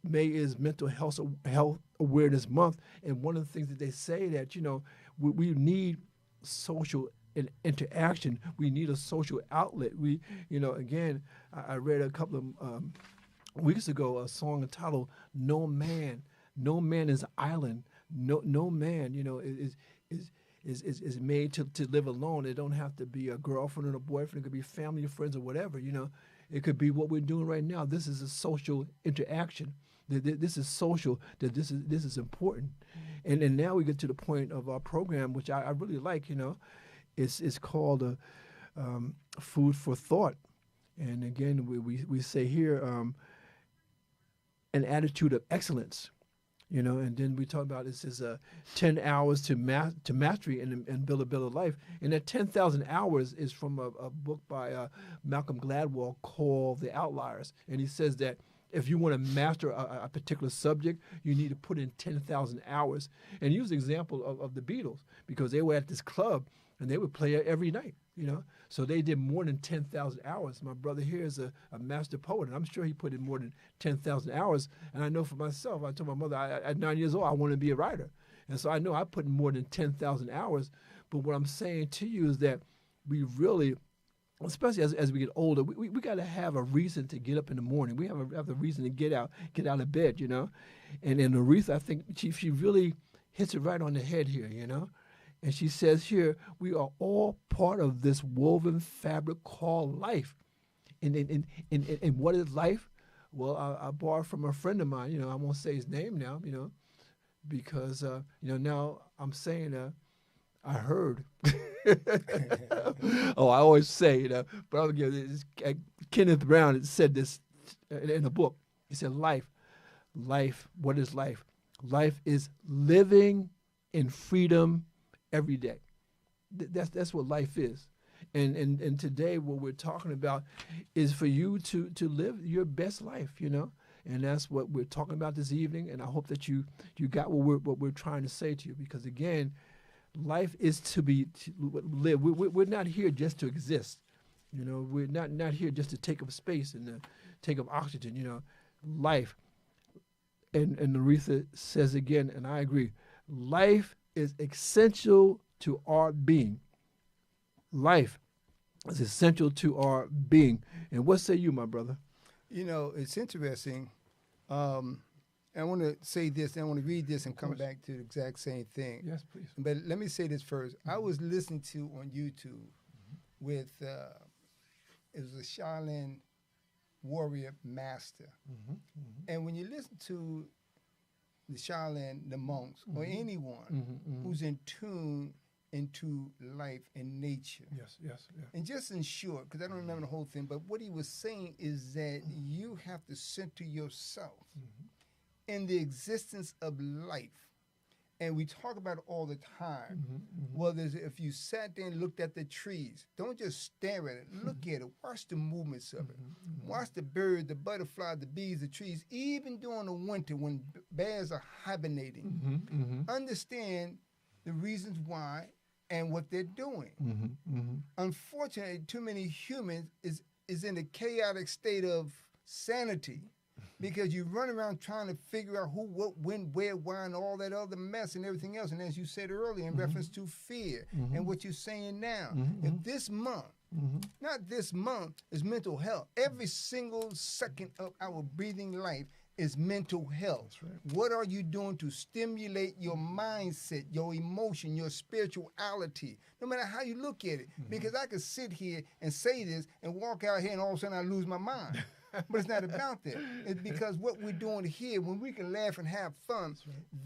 May is Mental Health Awareness Month, and one of the things that they say that we need social interaction. We need a social outlet. Again, I read a couple of weeks ago a song entitled "No Man is Island." No man, is made to live alone. It don't have to be a girlfriend or a boyfriend. It could be family or friends or whatever. It could be what we're doing right now. This is a social interaction. This is social. That this is important. And now we get to the point of our program, which I really like. It's called Food for Thought. And again, we say here an attitude of excellence. And then we talk about this is 10 hours to mastery and build a better life. And that 10,000 hours is from a book by Malcolm Gladwell called The Outliers. And he says that if you want to master a particular subject, you need to put in 10,000 hours. And he used the example of the Beatles, because they were at this club and they would play every night, So they did more than 10,000 hours. My brother here is a master poet, and I'm sure he put in more than 10,000 hours. And I know for myself, I told my mother, at 9 years old, I want to be a writer. And so I know I put in more than 10,000 hours. But what I'm saying to you is that we really, especially as we get older, we got to have a reason to get up in the morning. We have a reason to get out of bed, And Aretha, I think she really hits it right on the head here, And she says here, we are all part of this woven fabric called life. And what is life? Well, I borrowed from a friend of mine, I won't say his name now, because, now I'm saying, I heard. I always say, but I'll give this. Kenneth Brown said this in a book. He said, life, what is life? Life is living in freedom every day. That's what life is. And today what we're talking about is for you to live your best life, And that's what we're talking about this evening. And I hope that you got what we're trying to say to you, because again, life is to live. We're not here just to exist. We're not here just to take up space and take up oxygen, Life. And Aretha says again, and I agree, life is essential to our being. Life is essential to our being. And what say you, my brother? It's interesting. I want to say this, and I want to read this and come course. back to the exact same thing. Yes, please. But let me say this first. I was listening to on YouTube with, it was a Shaolin warrior master. And when you listen to the Shaolin, the monks, or anyone who's in tune into life and nature. Yes, yes, yeah. And just in short, because I don't remember the whole thing, but what he was saying is that you have to center yourself in the existence of life. And we talk about it all the time. Well, if you sat there and looked at the trees, don't just stare at it. Look at it. Watch the movements of it. Watch the birds, the butterflies, the bees, the trees. Even during the winter when bears are hibernating, understand the reasons why and what they're doing. Unfortunately, too many humans is in a chaotic state of sanity because you run around trying to figure out who, what, when, where, why, and all that other mess and everything else. And as you said earlier, in reference to fear and what you're saying now, if this month, not this month, is mental health, every single second of our breathing life is mental health. That's right. What are you doing to stimulate your mindset, your emotion, your spirituality, no matter how you look at it? Because I could sit here and say this and walk out here and all of a sudden I lose my mind. But it's not about that. It's because what we're doing here, when we can laugh and have fun,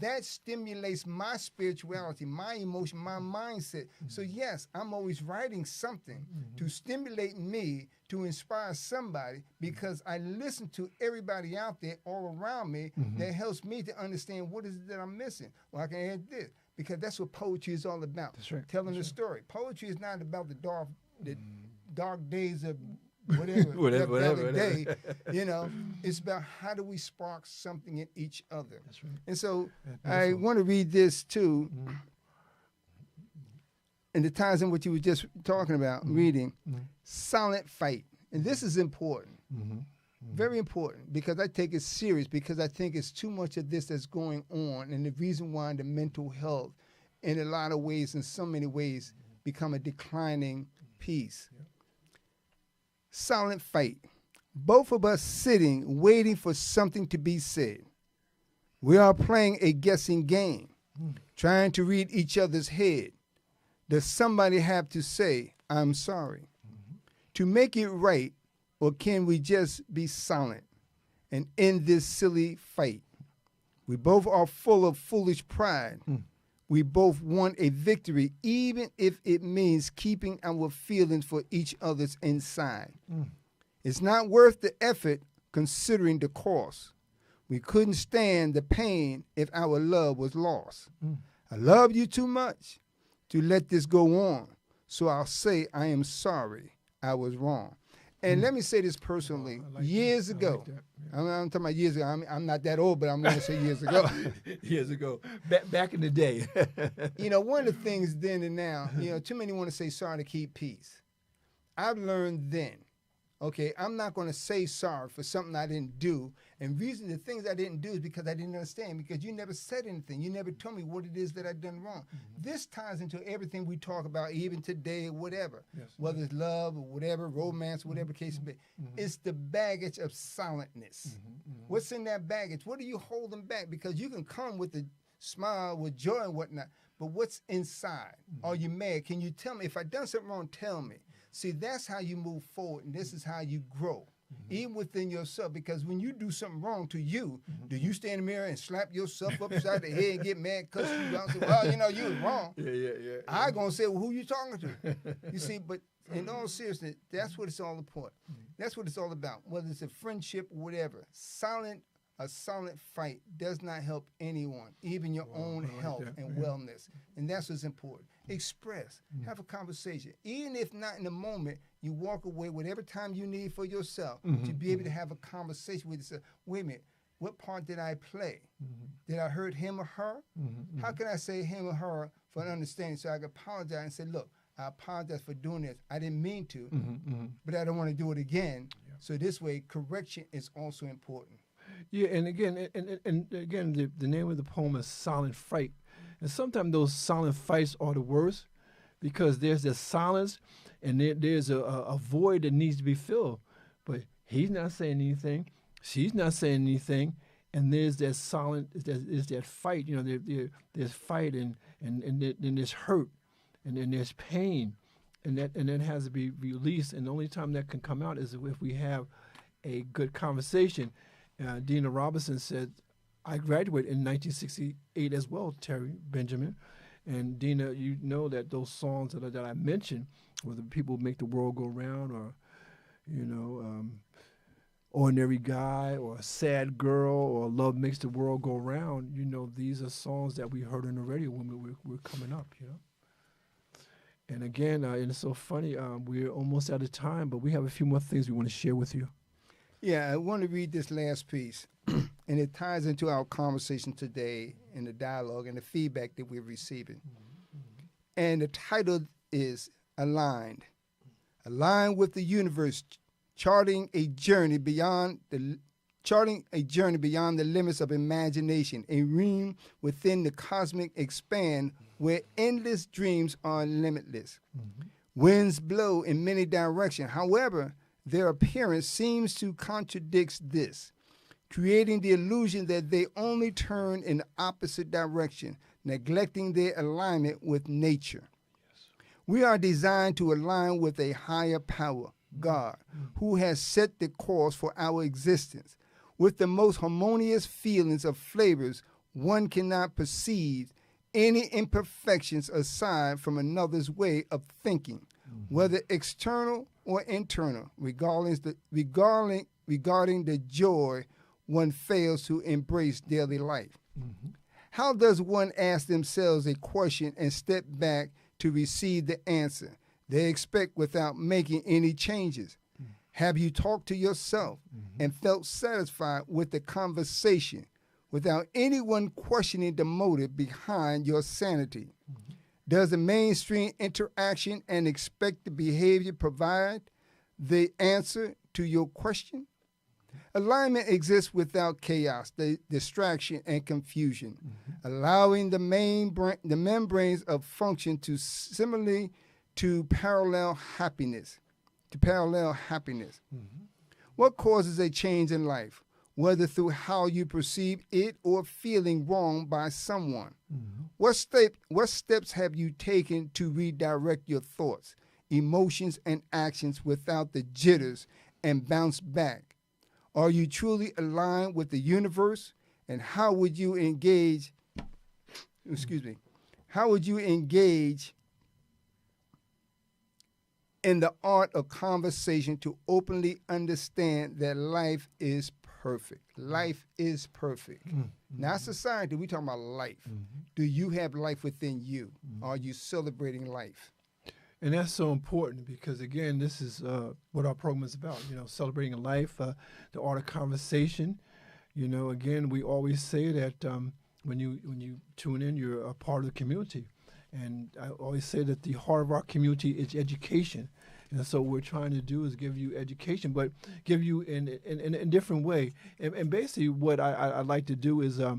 that stimulates my spirituality, my emotion, my mindset. So yes, I'm always writing something to stimulate me, to inspire somebody, because I listen to everybody out there all around me that helps me to understand what is it that I'm missing. Well, I can add this, because that's what poetry is all about. That's right. Telling the story. Poetry is not about the dark days of whatever day, you know. It's about how do we spark something in each other. That's right. And so I want to read this too, and it ties in what you were just talking about, reading. Silent fight. And this is important. Very important, because I take it serious, because I think it's too much of this that's going on, and the reason why the mental health, in a lot of ways, in so many ways, become a declining piece. Silent fight. Both of us sitting, waiting for something to be said. We are playing a guessing game, trying to read each other's head. Does somebody have to say, I'm sorry, to make it right, or can we just be silent and end this silly fight? We both are full of foolish pride. We both want a victory, even if it means keeping our feelings for each other's inside. It's not worth the effort considering the cost. We couldn't stand the pain if our love was lost. I love you too much to let this go on, so I'll say I am sorry, I was wrong. And let me say this personally. Years ago, I'm talking about years ago. I'm not that old, but I'm going to say years ago. Years ago, back in the day. You know, one of the things then and now, you know, too many want to say sorry to keep peace. I've learned then, okay, I'm not going to say sorry for something I didn't do. And reason the things I didn't do is because I didn't understand, because you never said anything. You never told me what it is that I've done wrong. This ties into everything we talk about, even today or whatever, whether it's love or whatever, romance, whatever the case may be. It's the baggage of silentness. What's in that baggage? What are you holding back? Because you can come with a smile, with joy and whatnot, but what's inside? Are you mad? Can you tell me? If I've done something wrong, tell me. See, that's how you move forward, and this is how you grow. Even within yourself, because when you do something wrong to you, do you stand in the mirror and slap yourself upside the head and get mad, cuss you out, and say, well, you know, you was wrong. I going to say, well, who you talking to? You see, but in all seriousness, that's what it's all about. That's what it's all about, whether it's a friendship or whatever. A silent fight does not help anyone, even your own health and wellness. And that's what's important. Express, have a conversation. Even if not in the moment, you walk away whatever time you need for yourself to be able to have a conversation with yourself. Wait a minute, what part did I play? Did I hurt him or her? How can I say him or her for an understanding so I can apologize and say, look, I apologize for doing this. I didn't mean to, but I don't want to do it again. So this way, correction is also important. Yeah, and again, the name of the poem is Silent Fight. And sometimes those silent fights are the worst, because there's this silence and there's a void that needs to be filled. But he's not saying anything, she's not saying anything, and there's that silent, there's that fight. You know, there's fight and then there's hurt, and then there's pain, and that has to be released. And the only time that can come out is if we have a good conversation. Dina Robinson said, "I graduated in 1968 as well, Terry Benjamin." And Dina, you know that those songs that I mentioned, whether people make the world go round, or Ordinary Guy, or Sad Girl, or Love Makes the World Go Round, these are songs that we heard on the radio when we're coming up, And again, and it's so funny, we're almost out of time, but we have a few more things we want to share with you. Yeah, I want to read this last piece, and it ties into our conversation today and the dialogue and the feedback that we're receiving. Mm-hmm. And the title is Aligned. Aligned with the universe, charting a journey beyond the limits of imagination, a realm within the cosmic expanse where endless dreams are limitless. Mm-hmm. Winds blow in many directions. However, their appearance seems to contradict this, creating the illusion that they only turn in the opposite direction, neglecting their alignment with nature. Yes. We are designed to align with a higher power, God, who has set the course for our existence. With the most harmonious feelings of flavors, one cannot perceive any imperfections aside from another's way of thinking, whether external or internal, regarding the joy one fails to embrace daily life. Mm-hmm. How does one ask themselves a question and step back to receive the answer they expect without making any changes? Mm-hmm. Have you talked to yourself and felt satisfied with the conversation without anyone questioning the motive behind your sanity? Mm-hmm. Does the mainstream interaction and expected behavior provide the answer to your question? Alignment exists without chaos, distraction, and confusion, allowing the membranes of function to similarly to parallel happiness. What causes a change in life, whether through how you perceive it or feeling wronged by someone? What steps have you taken to redirect your thoughts, emotions, and actions without the jitters and bounce back? Are you truly aligned with the universe? And how would you engage in the art of conversation to openly understand that life is perfect? Life is perfect. Mm-hmm. Not society, we're talking about life. Mm-hmm. Do you have life within you? Mm-hmm. Are you celebrating life? And that's so important because, again, this is what our program is about, celebrating life, the art of conversation. Again, we always say that when you tune in, you're a part of the community. And I always say that the heart of our community is education. And so what we're trying to do is give you education, but give you in a different way. And basically what I like to do is I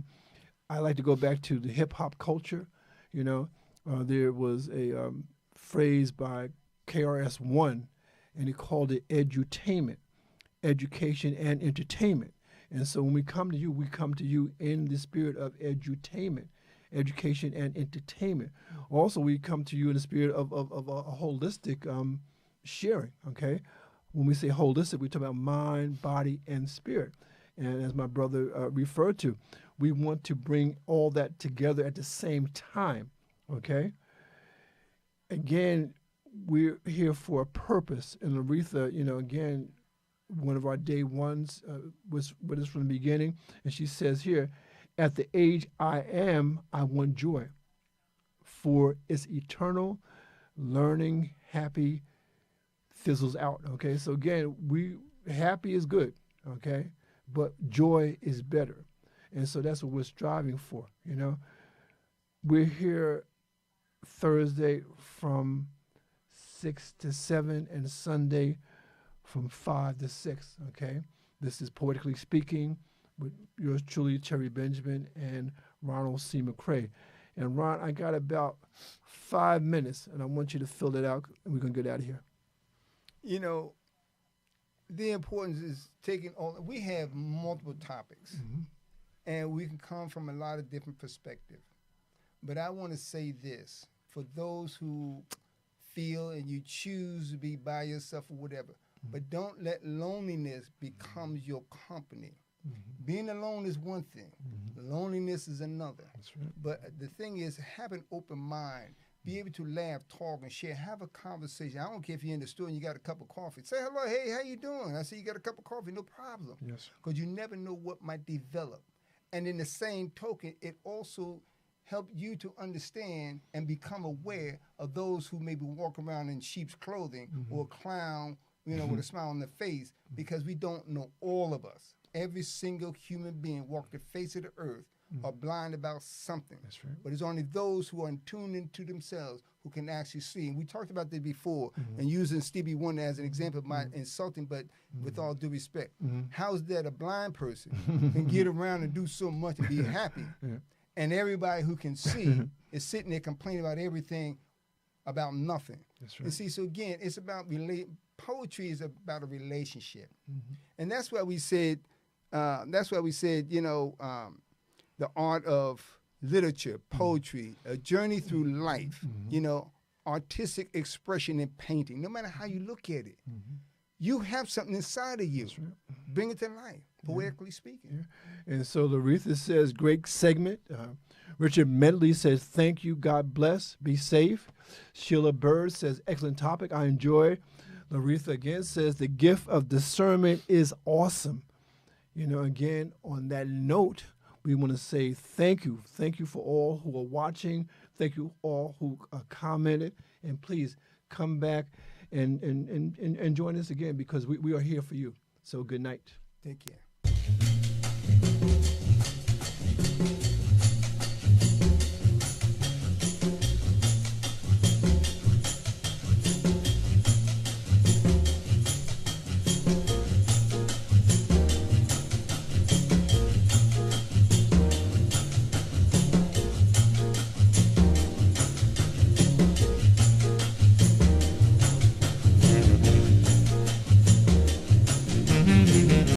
like to go back to the hip-hop culture. There was a phrase by KRS-One, and he called it edutainment, education and entertainment. And so when we come to you in the spirit of edutainment, education and entertainment. Also, we come to you in the spirit of a holistic sharing, okay? When we say holistic, we talk about mind, body, and spirit. And as my brother referred to, we want to bring all that together at the same time, okay? Again, we're here for a purpose. And Aretha, again, one of our day ones was with us from the beginning. And she says here, at the age I am, I want joy. For it's eternal, learning, happy, fizzles out, okay? So again, happy is good, okay? But joy is better. And so that's what we're striving for, We're here Thursday from 6 to 7 and Sunday from 5 to 6, okay? This is Poetically Speaking with yours truly, Terry Benjamin and Ronald C. McCray. And Ron, I got about 5 minutes, and I want you to fill it out, and we're going to get out of here. The importance is taking on, we have multiple topics. Mm-hmm. And we can come from a lot of different perspectives. But I want to say this, for those who feel and you choose to be by yourself or whatever, but don't let loneliness become your company. Being alone is one thing. Loneliness is another. That's right. But the thing is, have an open mind. Be able to laugh, talk, and share. Have a conversation. I don't care if you're in the store and you got a cup of coffee. Say hello, hey, how you doing? I say you got a cup of coffee, no problem. Yes. Because you never know what might develop. And in the same token, it also helps you to understand and become aware of those who maybe walk around in sheep's clothing or a clown, with a smile on their face, because we don't know all of us. Every single human being walk the face of the earth are blind about something. That's right. But it's only those who are tuned into themselves who can actually see. And we talked about this before, and using Stevie Wonder as an example of my insulting, but with all due respect. How's that a blind person can get around and do so much and be happy? And everybody who can see is sitting there complaining about everything, about nothing. That's right. And see, so again, it's about poetry is about a relationship. And that's why we said, the art of literature, poetry, a journey through life, artistic expression in painting, no matter how you look at it. You have something inside of you. That's right. Bring it to life, poetically speaking. Yeah. And so Laretha says, great segment. Richard Medley says, thank you, God bless, be safe. Sheila Bird says, excellent topic, I enjoy. Laretha again says, the gift of discernment is awesome. Again, on that note, we want to say thank you. Thank you for all who are watching. Thank you all who commented. And please come back and join us again, because we are here for you. So good night. Take care.